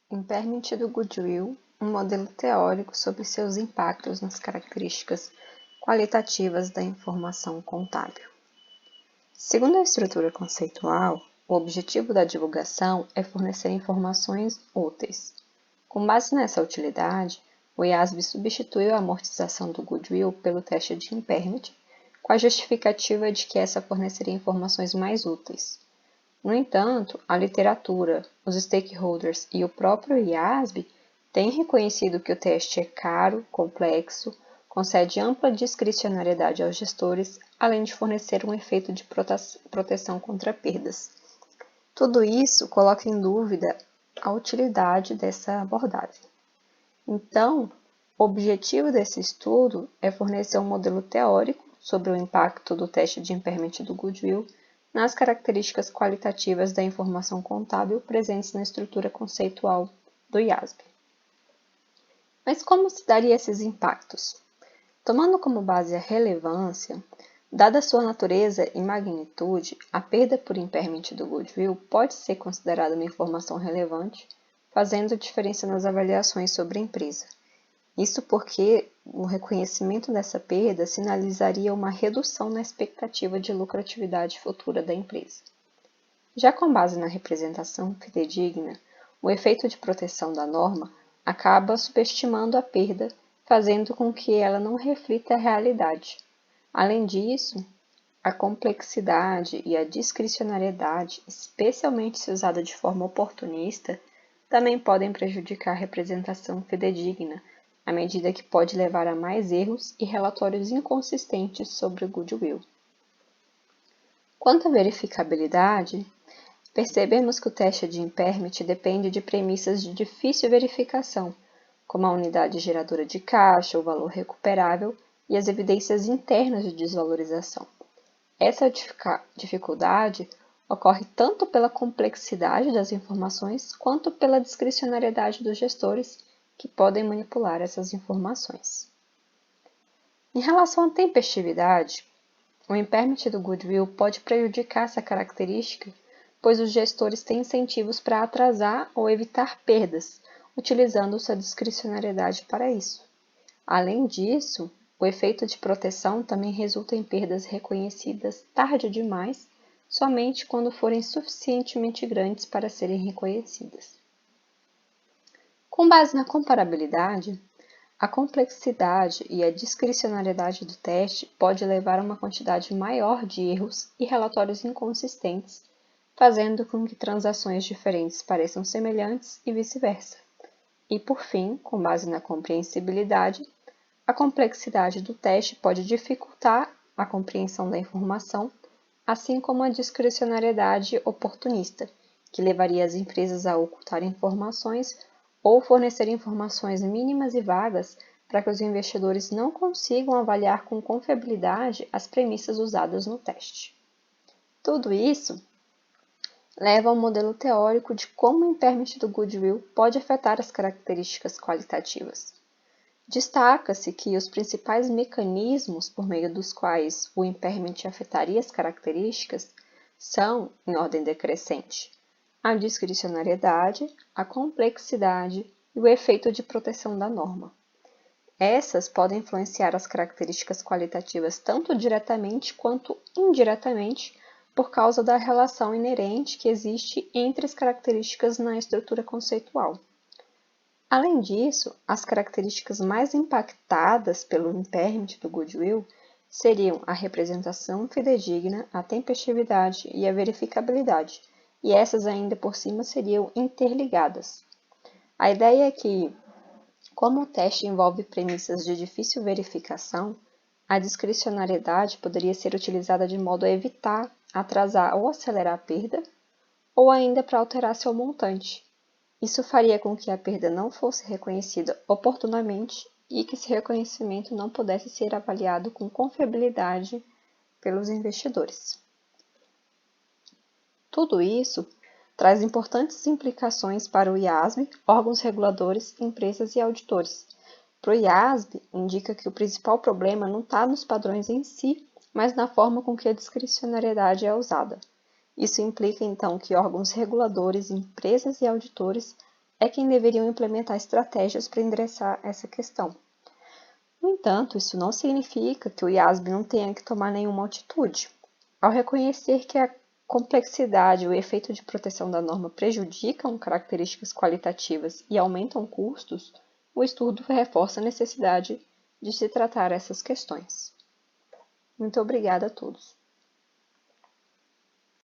Impairment do Goodwill, um modelo teórico sobre seus impactos nas características qualitativas da informação contábil. Segundo a estrutura conceitual, o objetivo da divulgação é fornecer informações úteis. Com base nessa utilidade, o IASB substituiu a amortização do Goodwill pelo teste de impairment, com a justificativa de que essa forneceria informações mais úteis. No entanto, a literatura, os stakeholders e o próprio IASB têm reconhecido que o teste é caro, complexo, concede ampla discricionariedade aos gestores, além de fornecer um efeito de proteção contra perdas. Tudo isso coloca em dúvida a utilidade dessa abordagem. Então, o objetivo desse estudo é fornecer um modelo teórico sobre o impacto do teste de impairment do Goodwill nas características qualitativas da informação contábil presentes na estrutura conceitual do IASB. Mas como se daria esses impactos? Tomando como base a relevância, dada sua natureza e magnitude, a perda por impairment do Goodwill pode ser considerada uma informação relevante, fazendo diferença nas avaliações sobre a empresa. Isso porque o reconhecimento dessa perda sinalizaria uma redução na expectativa de lucratividade futura da empresa. Já com base na representação fidedigna, o efeito de proteção da norma acaba subestimando a perda, fazendo com que ela não reflita a realidade. Além disso, a complexidade e a discricionariedade, especialmente se usada de forma oportunista, também podem prejudicar a representação fidedigna, à medida que pode levar a mais erros e relatórios inconsistentes sobre o Goodwill. Quanto à verificabilidade, percebemos que o teste de impairment depende de premissas de difícil verificação, como a unidade geradora de caixa, o valor recuperável e as evidências internas de desvalorização. Essa dificuldade ocorre tanto pela complexidade das informações quanto pela discricionariedade dos gestores, que podem manipular essas informações. Em relação à tempestividade, o impairment do Goodwill pode prejudicar essa característica, pois os gestores têm incentivos para atrasar ou evitar perdas, utilizando sua discricionariedade para isso. Além disso, o efeito de proteção também resulta em perdas reconhecidas tarde demais, somente quando forem suficientemente grandes para serem reconhecidas. Com base na comparabilidade, a complexidade e a discricionariedade do teste pode levar a uma quantidade maior de erros e relatórios inconsistentes, fazendo com que transações diferentes pareçam semelhantes e vice-versa. E, por fim, com base na compreensibilidade, a complexidade do teste pode dificultar a compreensão da informação, assim como a discricionariedade oportunista, que levaria as empresas a ocultar informações ou fornecer informações mínimas e vagas para que os investidores não consigam avaliar com confiabilidade as premissas usadas no teste. Tudo isso leva ao modelo teórico de como o impairment do Goodwill pode afetar as características qualitativas. Destaca-se que os principais mecanismos por meio dos quais o impairment afetaria as características são, em ordem decrescente, a discricionariedade, a complexidade e o efeito de proteção da norma. Essas podem influenciar as características qualitativas tanto diretamente quanto indiretamente por causa da relação inerente que existe entre as características na estrutura conceitual. Além disso, as características mais impactadas pelo impairment do Goodwill seriam a representação fidedigna, a tempestividade e a verificabilidade, e essas ainda por cima seriam interligadas. A ideia é que, como o teste envolve premissas de difícil verificação, a discricionariedade poderia ser utilizada de modo a evitar, atrasar ou acelerar a perda, ou ainda para alterar seu montante. Isso faria com que a perda não fosse reconhecida oportunamente e que esse reconhecimento não pudesse ser avaliado com confiabilidade pelos investidores. Tudo isso traz importantes implicações para o IASB, órgãos reguladores, empresas e auditores. Para o IASB, indica que o principal problema não está nos padrões em si, mas na forma com que a discricionariedade é usada. Isso implica, então, que órgãos reguladores, empresas e auditores é quem deveriam implementar estratégias para endereçar essa questão. No entanto, isso não significa que o IASB não tenha que tomar nenhuma atitude. Ao reconhecer que a complexidade e o efeito de proteção da norma prejudicam características qualitativas e aumentam custos, o estudo reforça a necessidade de se tratar essas questões. Muito obrigada a todos.